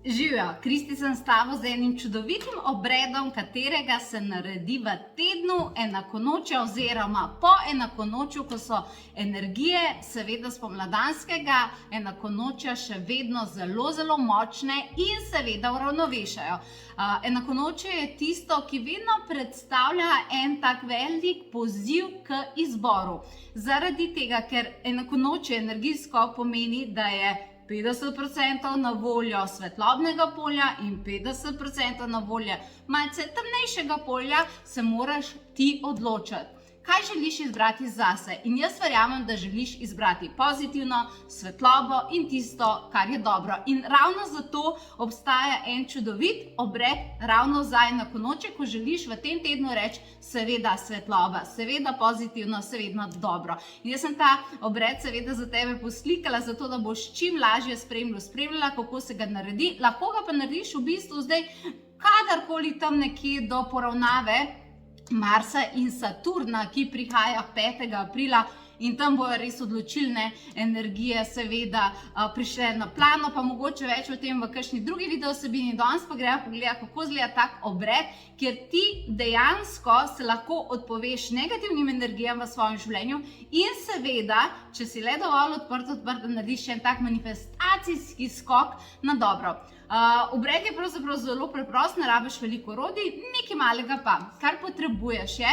Živijo, Kristi sem s tabo z enim čudovitim obredom, katerega se naredi v tednu enakonočja oziroma po enakonočju, ko so energije, seveda spomladanskega enakonočja, še vedno zelo močne in seveda uravnovešajo. Enakonočje je tisto, ki vedno predstavlja en tak velik poziv k izboru. Zaradi tega, ker enakonočje energijsko pomeni, da je 50% na voljo svetlobnega polja in 50% na voljo malce temnejšega polja, se moraš ti odločiti, kaj želiš izbrati zase. In jaz verjamem, da želiš izbrati pozitivno, svetlobo in tisto, kar je dobro. In ravno zato obstaja en čudovit obred ravno za enakonočje, ko želiš v tem tednu reči seveda svetloba, seveda pozitivno, seveda dobro. In jaz sem ta obred seveda za tebe poslikala, zato da boš čim lažje spremljala, kako se ga naredi. Lahko ga pa narediš v bistvu zdaj kadarkoli tam nekje do poravnave Marsa in Saturna, ki prihaja 5. aprila in tam bojo res odločilne energije seveda prišle na plano, pa mogoče več o tem v kakšni drugi video vsebini. Danes pa gremo pogledati, kako izgleda tak obred, kjer ti dejansko se lahko odpoveš negativnim energijam v svojem življenju in seveda, če si le dovolj odprt, narediš en tak manifestacijski skok na dobro. Obred je pravzaprav zelo preprost, ne rabiš veliko orodij, nekaj malega pa. Kar potrebuješ je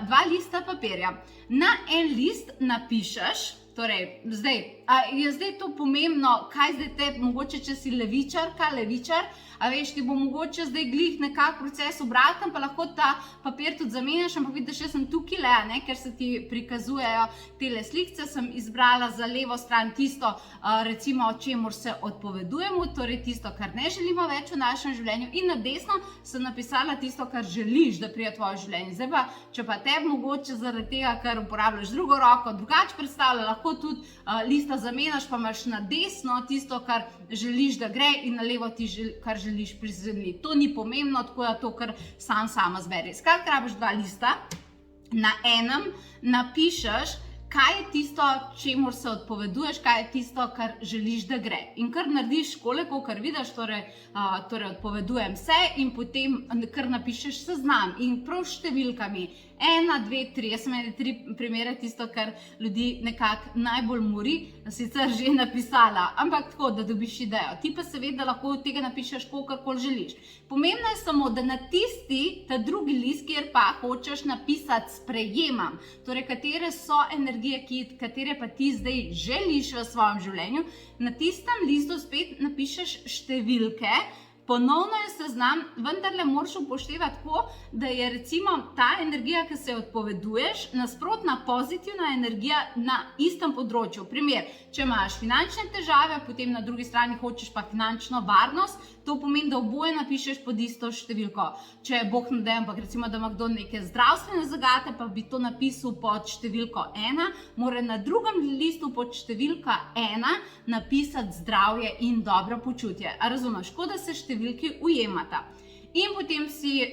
2 lista papirja. Na en list napišeš, torej, je zdaj to pomembno, kaj zdaj te, mogoče če si levičar, a veš, ti bo mogoče zdaj glih nekak proces obraten, pa lahko ta papir tudi zamenjaš, ampak vidiš, jaz sem tukaj le, ker se ti prikazujejo tele slikce, sem izbrala za levo stran tisto, recimo, o čemur se odpovedujemo, torej tisto, kar ne želimo več v našem življenju, in na desno sem napisala tisto, kar želiš, da prije tvoje življenje. Zdaj pa, če pa tebi mogoče zaradi tega, ker uporabljaš drugo roko, drugače predstavlja, lahko tudi lista zamenjaš, pa imaš na desno tisto, kar želiš, da gre, in na levo ti, kar želiš prizemljiti. To ni pomembno, tako da to, kar sama zberi. Skratka, rabiš 2 lista, na enem napišeš, kaj je tisto, čemur se odpoveduješ, kaj je tisto, kar želiš, da gre. In kar narediš koliko, kar vidiš, torej odpovedujem se, in potem kar napišeš seznam in prav številkami. 1, 2, 3, jaz sem 3 primere, tisto, kar ljudi nekako najbolj mori, sicer že napisala, ampak tako, da dobiš idejo. Ti pa seveda lahko od tega napišeš kolikor želiš. Pomembno je samo, da na ta drugi list, kjer pa hočeš napisati sprejemam, torej katere so energije, katere pa ti zdaj želiš v svojem življenju, na tistem listu spet napišeš številke. Ponovno je seznam, vendarle moraš upoštevati tako, da je recimo ta energija, ki se odpoveduješ, nasprotna pozitivna energija na istem področju. Primer, če imaš finančne težave, potem na drugi strani hočeš pa finančno varnost, to pomeni, da oboje napišeš pod isto številko. Če je Bog ne daj, ampak recimo, da ima kdo neke zdravstvene zagate, pa bi to napisal pod številko 1, mora na drugem listu pod številka 1 napisati zdravje in dobro počutje. A razumeš, kot da se številki ujemata. In potem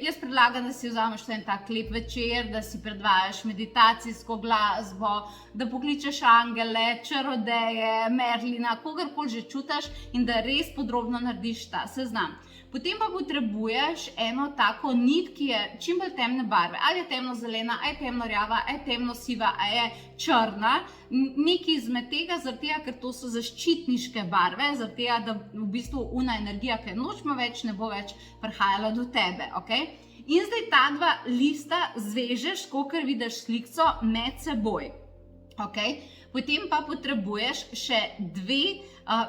jaz predlagam, da si vzameš en tak lep večer, da si predvajaš meditacijsko glasbo, da pokličeš angele, čarodeje, Merlina, kogarkoli že čutiš, in da res podrobno narediš ta seznam. Potem pa potrebuješ eno tako nit, ki je čim bolj temne barve. Ali je temno zelena, ali je temno rjava, ali je temno siva, ali je črna. Nekaj izmed tega, zaradi tega, ker to so zaščitniške barve, zaradi tega, da v bistvu una energija, ki je nočemo več, ne bo več prihajala do tebe. In zdaj ta 2 lista zvežeš, kakor vidiš slikco, med seboj. Potem pa potrebuješ še 2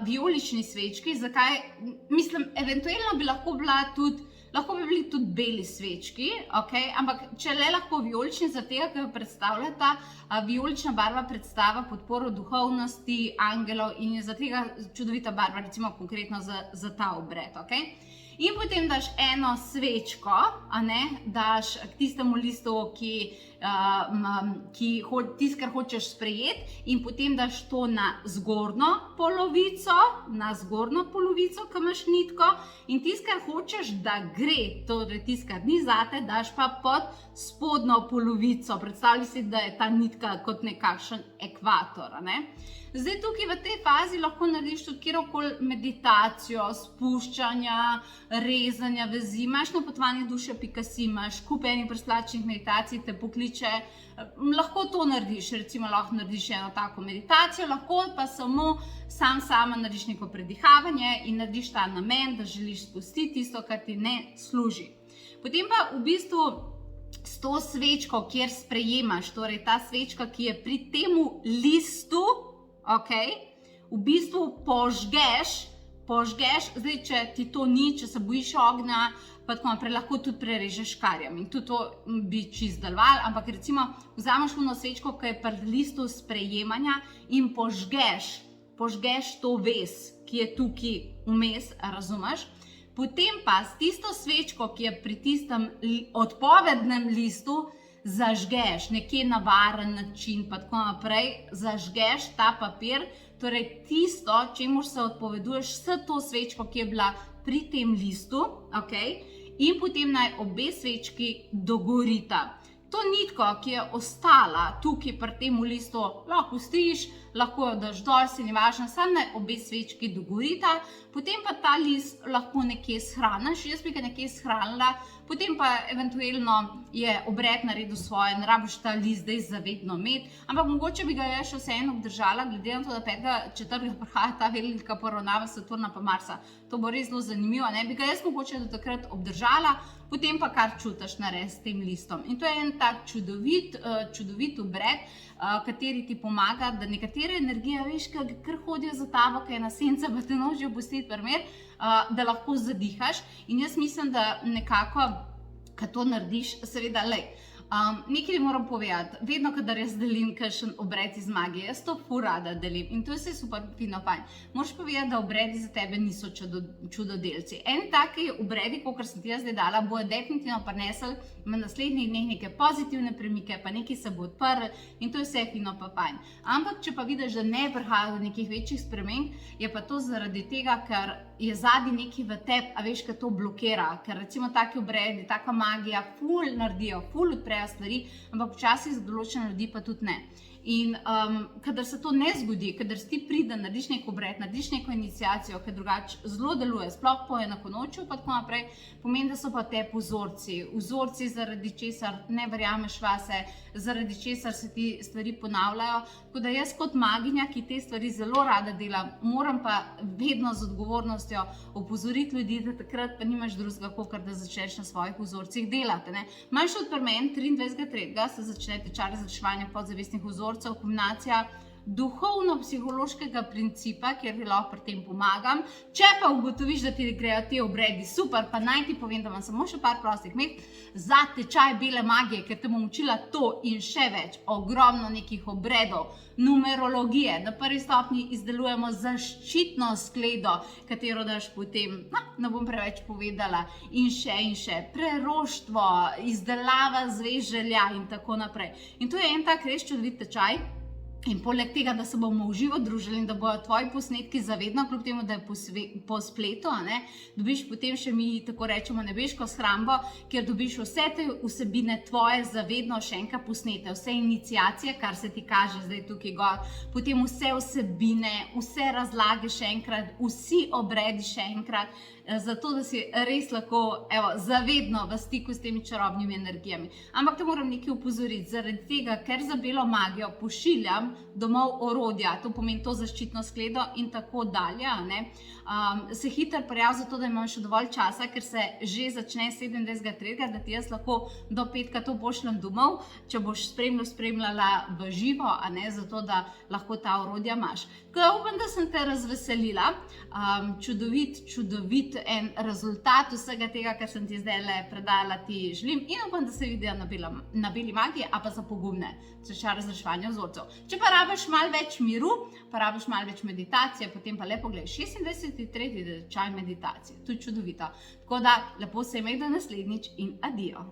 vijolični svečki. Zakaj? Mislim, eventualno bi lahko bi bili tudi beli svečki, ampak če le lahko vijolični, zaradi tega, ker predstavljata, vijolična barva predstavlja podporo duhovnosti, angelov, in je zaradi tega čudovita barva, recimo konkretno za ta obred. In potem daš eno svečko, daš k tistemu listu, tisto, kar hočeš sprejeti, in potem daš to na zgornjo polovico, ki imaš nitko, in tisto, kar hočeš, da gre, torej tisto, kar ni zate, daš pa pod spodnjo polovico. Predstavljaj si, da je ta nitka kot nekakšen ekvator. Zdaj tukaj v tej fazi lahko narediš tudi kjerkoli meditacijo, spuščanja, rezanja vezi, imaš na potovanju duše.si, imaš kup enih brezplačnih meditacij, te pokliče, lahko to narediš, recimo lahko narediš eno tako meditacijo, lahko pa samo sama narediš neko predihavanje in narediš ta namen, da želiš spustiti tisto, kar ti ne služi. Potem pa v bistvu s to svečko, kjer sprejemaš, torej ta svečka, ki je pri temu listu, v bistvu požgeš, zdaj, če ti to ni, če se bojiš ognja, pa tako naprej, lahko tudi prerežeš škarjami. In tudi to bi čist delovalo, ampak recimo vzameš ono svečko, ki je pri listu sprejemanja in požgeš to vez, ki je tukaj vmes, razumeš? Potem pa s tisto svečko, ki je pri tistem odpovednem listu, zažgeš nekje na varen način, pa tako naprej, zažgeš ta papir, torej tisto, čemur se odpoveduješ s to svečko, ki je bila pri tem listu, in potem naj obe svečki dogorita. To nitko, ki je ostala tukaj pri tem listu, lahko pustiš, lahko jo daš dol, se ni važno, samo naj obe svečki dogorita, potem pa ta list lahko nekje shraniš, jaz bi ga nekje shranila, potem pa eventualno je obred naredil svoje, ne rabiš ta list zdaj zavedno imeti, ampak mogoče bi ga jaz še vseeno obdržala, glede na to, da 5.4. prihaja ta velika poravnava Saturna pa Marsa. To bo res zelo zanimivo, ne bi ga jaz mogoče do takrat obdržala, potem pa kar čutiš narediti s tem listom. In to je en tak čudovit obred, kateri ti pomaga, da nekatere energije, veš, kar hodijo za tabo, kaj je na senca, pa te nožijo pustiti primer, da lahko zadihaš. In jaz mislim, da nekako, kad to narediš, seveda, nekaj moram povedati, vedno, kadar jaz delim kakšen obred iz magije, jaz to ful rada delim in to je vse super fino fajn. Moraš povedati, da obredi za tebe niso čudodelci. En taki obredi, kakor sem ti jaz zdaj dala, bojo definitivno prinesli v naslednjih dneh neke pozitivne premike, pa nekaj se bo odprl in to je vse fino pa fajn. Ampak, če pa vidiš, da ne prihaja do nekih večjih sprememb, je pa to zaradi tega, ker je zadnji nekaj v tebi, a veš, kaj to blokira, ker recimo taki obredi, taka magija ful naredijo, ful odprejo stvari, ampak včasih za določene ljudi pa tudi ne. In kadar se to ne zgodi, kadar ti pride, narediš nek obred, narediš neko iniciacijo, ki drugače zelo deluje, sploh po enakonočju, pa tako naprej, pomeni, da so pa te vzorci, zaradi česar ne verjameš vase, zaradi česar se ti stvari ponavljajo. Tako da jaz kot maginja, ki te stvari zelo rada delam, moram pa vedno z odgovornostjo opozoriti ljudi, da takrat pa nimaš drugega, kakor da začneš na svojih vzorcih delati. Manjši od pri meni, 23.3. se začne tečaj razreševanja podzavestnih vzorcev, kombinacija duhovno-psihološkega principa, kjer ti lahko pri tem pomagam. Če pa ugotoviš, da ti grejo te obredi super, pa naj ti povem, da imam samo še par prostih mest za tečaj bele magije, ker te bom učila to in še več, ogromno nekih obredov, numerologije, na prvi stopnji izdelujemo zaščitno skledo, katero daš potem, ne bom preveč povedala, in še, preroštvo, izdelava zvez želja in tako naprej. In to je en tak res čudovit tečaj. In poleg tega, da se bomo v živo družili in da bojo tvoji posnetki zavedno, kljub temu, da je po spletu, dobiš potem še mi, tako rečemo, nebeško shrambo, kjer dobiš vse te vsebine tvoje zavedno še enkrat posnete, vse iniciacije, kar se ti kaže zdaj tukaj gor, potem vse vsebine, vse razlage še enkrat, vsi obredi še enkrat, zato da si res lahko zavedno v stiku s temi čarobnimi energijami. Ampak te moram nekaj upozoriti, zaradi tega, ker za belo magijo pošiljam domov orodja, to pomeni to zaščitno skledo in tako dalje, se hitro prijav za to, da imam še dovolj časa, ker se že začne 27.3., da ti jaz lahko do petka to pošljem domov, če boš spremljala v živo, zato da lahko ta orodja imaš. Tako upam, da sem te razveselila, čudovit en rezultat vsega tega, kar sem ti zdaj predala, ti želim in upam, da se vidijo na beli magiji, a pa za pogumne, tečaj razreševanja vzorcev. Če pa rabiš malo več miru, pa rabiš malo več meditacije, potem pa lepo gledaj 26.3. tečaj meditacije. To je čudovito. Tako da lepo se imej do naslednjič in adijo.